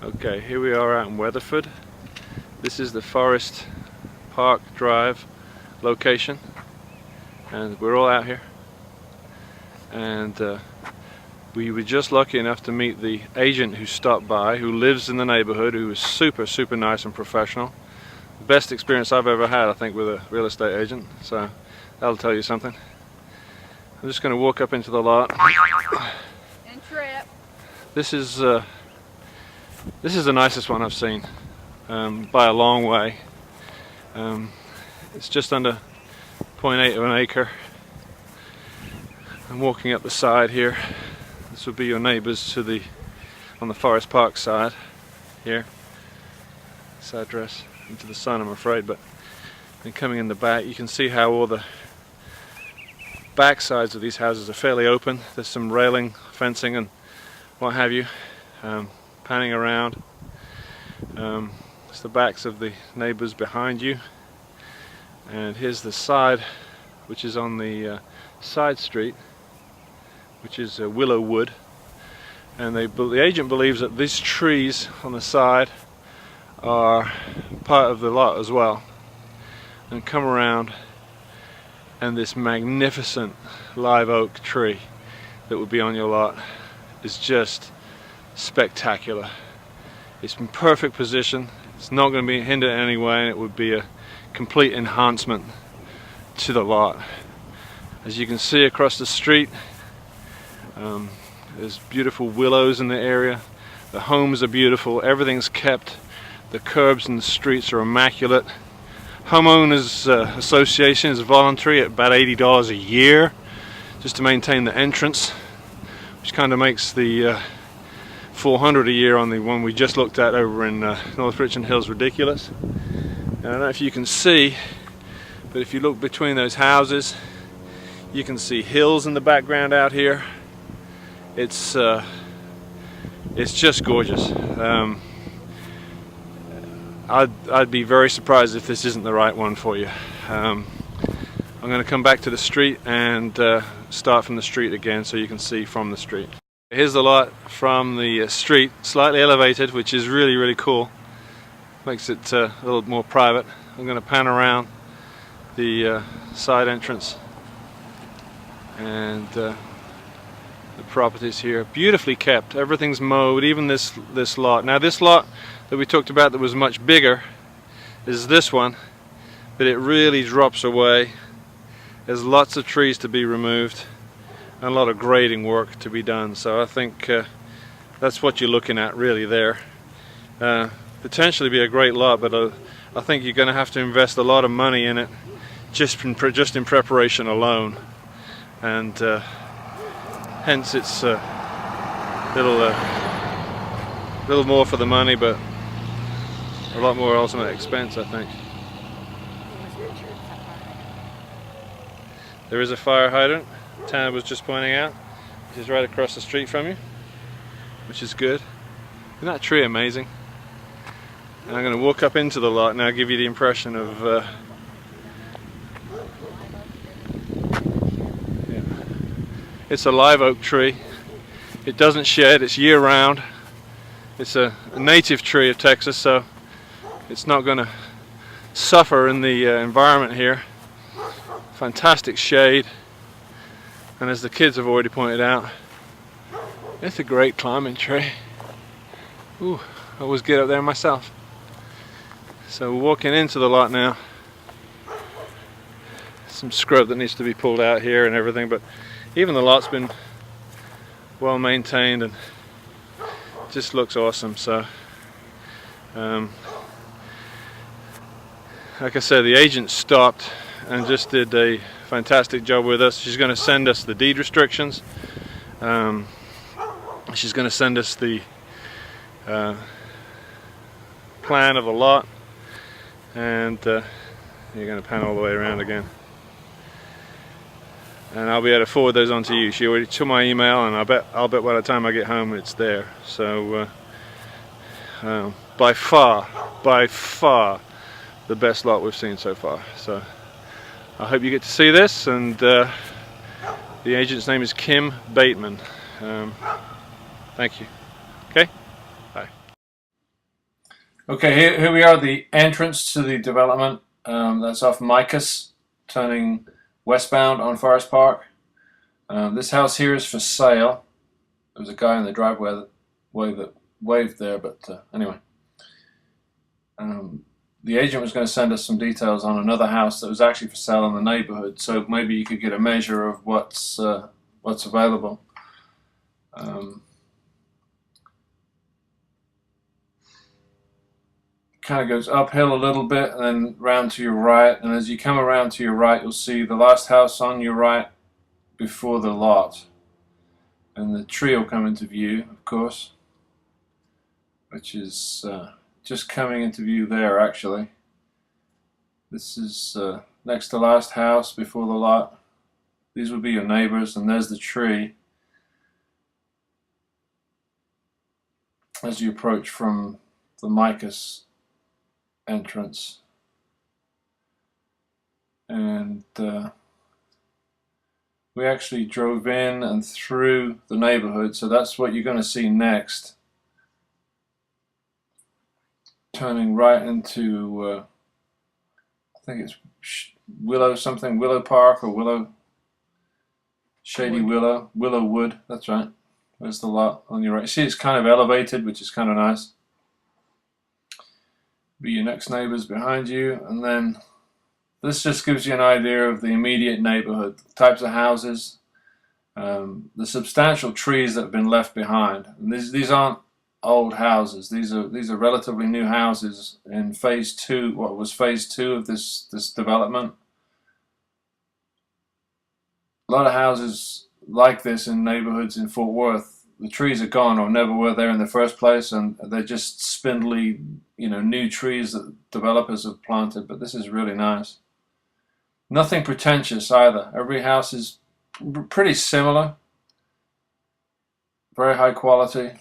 Okay, here we are out in Weatherford. This is the Forest Park Drive location, and we're all out here. And we were just lucky enough to meet the agent who stopped by, who lives in the neighborhood, who was super nice and professional. The best experience I've ever had, I think, with a real estate agent, so that'll tell you something. I'm just going to walk up into the lot. And trip. This is the nicest one I've seen, by a long way. It's just under 0.8 of an acre. I'm walking up the side here. This will be your neighbours on the Forest Park side here. This address into the sun, I'm afraid, but then coming in the back, you can see how all the back sides of these houses are fairly open. There's some railing, fencing, and what have you. Panning around. It's the backs of the neighbours behind you, and here's the side, which is on the side street, which is willow wood, and the agent believes that these trees on the side are part of the lot as well, and come around, and this magnificent live oak tree that would be on your lot is just spectacular. It's in perfect position. It's not going to be hindered in any way, and it would be a complete enhancement to the lot. As you can see across the street, there's beautiful willows in the area. The homes are beautiful. Everything's kept. The curbs and the streets are immaculate. Homeowners Association is voluntary at about $80 a year just to maintain the entrance, which kind of makes the $400 a year on the one we just looked at over in North Richland Hills ridiculous. I don't know if you can see, but if you look between those houses, you can see hills in the background out here. It's just gorgeous. I'd be very surprised if this isn't the right one for you. I'm going to come back to the street and start from the street again so you can see from the street. Here's the lot from the street, slightly elevated, which is really cool. Makes it a little more private. I'm going to pan around the side entrance, and the properties here, beautifully kept. Everything's mowed, even this lot. Now this lot that we talked about that was much bigger is this one, but it really drops away. There's lots of trees to be removed and a lot of grading work to be done, so I think that's what you're looking at really there. Potentially be a great lot, but I think you're going to have to invest a lot of money in it just in preparation alone, and hence it's a little more for the money, but a lot more ultimate expense, I think. There is a fire hydrant, Tana was just pointing out, which is right across the street from you, which is good. Isn't that tree amazing? And I'm going to walk up into the lot now, give you the impression of yeah. It's a live oak tree. It doesn't shed, it's year round. It's a native tree of Texas, so it's not going to suffer in the environment here. Fantastic shade, and as the kids have already pointed out, it's a great climbing tree. Ooh, I always get up there myself. So we're walking into the lot now. Some scrub that needs to be pulled out here and everything, but even the lot's been well maintained and just looks awesome. So like I said, the agent stopped and just did a fantastic job with us. She's going to send us the deed restrictions. She's going to send us the plan of the lot, and you're going to pan all the way around again. And I'll be able to forward those on to you. She already took my email, and I'll bet by the time I get home it's there. So by far the best lot we've seen so far. So I hope you get to see this, and the agent's name is Kim Bateman. Thank you. Okay, bye. Okay, here we are, the entrance to the development. That's off Micus, turning westbound on Forest Park. This house here is for sale. There was a guy in the driveway that waved there, but anyway. The agent was going to send us some details on another house that was actually for sale in the neighborhood, so maybe you could get a measure of what's available. Kind of goes uphill a little bit and then round to your right, and as you come around to your right, you'll see the last house on your right before the lot, and the tree will come into view, of course, which is just coming into view there. Actually, this is next to last house before the lot. These would be your neighbors, and there's the tree as you approach from the Micus entrance. And we actually drove in and through the neighborhood, so that's what you're going to see next. Turning right into I think it's Willow Park, or Shady Willow Wood, that's right. There's the lot on your right. You see it's kind of elevated, which is kind of nice. Be your next neighbors behind you, and then this just gives you an idea of the immediate neighborhood, types of houses, the substantial trees that have been left behind. And these aren't old houses. These are relatively new houses in phase 2, what was phase 2 of this development. A lot of houses like this in neighborhoods in Fort Worth, the trees are gone or never were there in the first place, and they're just spindly, new trees that developers have planted. But this is really nice. Nothing pretentious either. Every house is pretty similar, very high quality.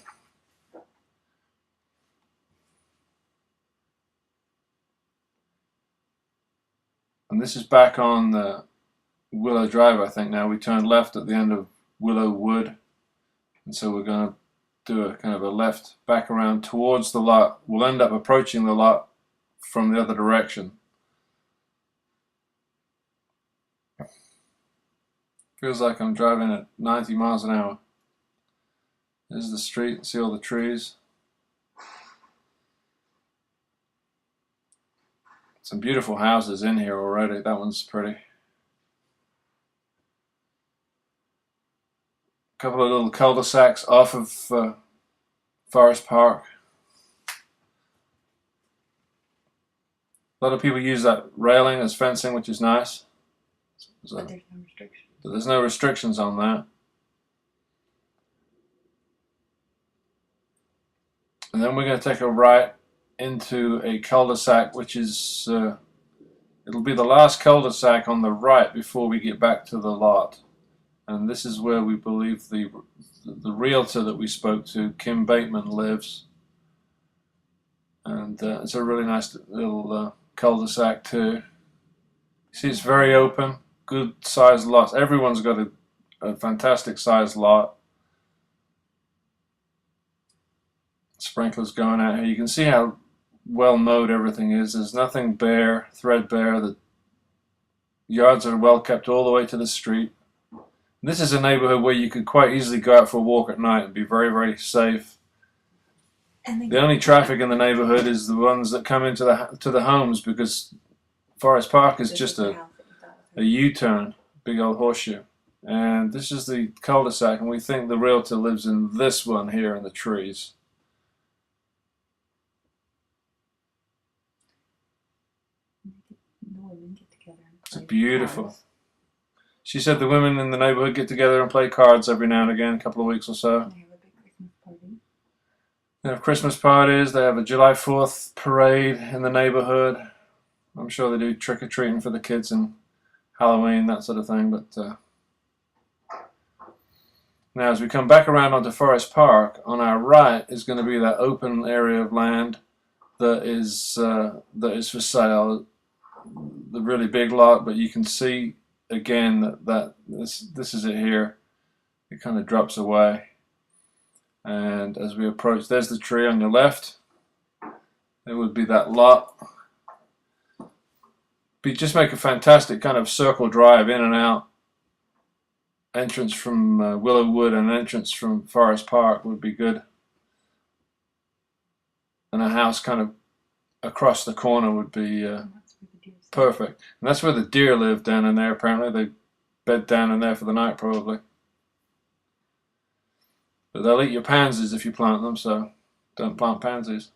And this is back on the Willow Drive, I think. Now we turned left at the end of Willow Wood, and so we're going to do a kind of a left back around towards the lot. We'll end up approaching the lot from the other direction. Feels like I'm driving at 90 miles an hour. There's the street, see all the trees. Some beautiful houses in here already. That one's pretty. A couple of little cul-de-sacs off of Forest Park. A lot of people use that railing as fencing, which is nice. But there's no restrictions. There's no restrictions on that. And then we're going to take a right into a cul-de-sac, which is it'll be the last cul-de-sac on the right before we get back to the lot. And this is where we believe the realtor that we spoke to, Kim Bateman, lives. And it's a really nice little cul-de-sac too. See, it's very open, good sized lots. Everyone's got a fantastic sized lot. Sprinklers going out here. You can see how well mowed everything is. There's nothing bare, threadbare. The yards are well kept all the way to the street. This is a neighborhood where you could quite easily go out for a walk at night and be very, very safe. The only traffic in the neighborhood is the ones that come into the homes, because Forest Park is just a U-turn, big old horseshoe. And this is the cul-de-sac, and we think the realtor lives in this one here in the trees. It's beautiful. She said the women in the neighborhood get together and play cards every now and again, a couple of weeks or so. They have a big Christmas party. They have Christmas parties. They have a July 4th parade in the neighborhood. I'm sure they do trick-or-treating for the kids and Halloween, that sort of thing. But now as we come back around onto Forest Park, on our right is going to be that open area of land that is for sale. The really big lot, but you can see again that this is it here. It kind of drops away, and as we approach, there's the tree on your left, There would be that lot. Just make a fantastic kind of circle drive in and out. Entrance from Willowwood and entrance from Forest Park would be good. And a house kind of across the corner would be And that's where the deer is. perfect. And that's where the deer live, down in there. Apparently they bed down in there for the night probably. But they'll eat your pansies if you plant them, so don't plant pansies.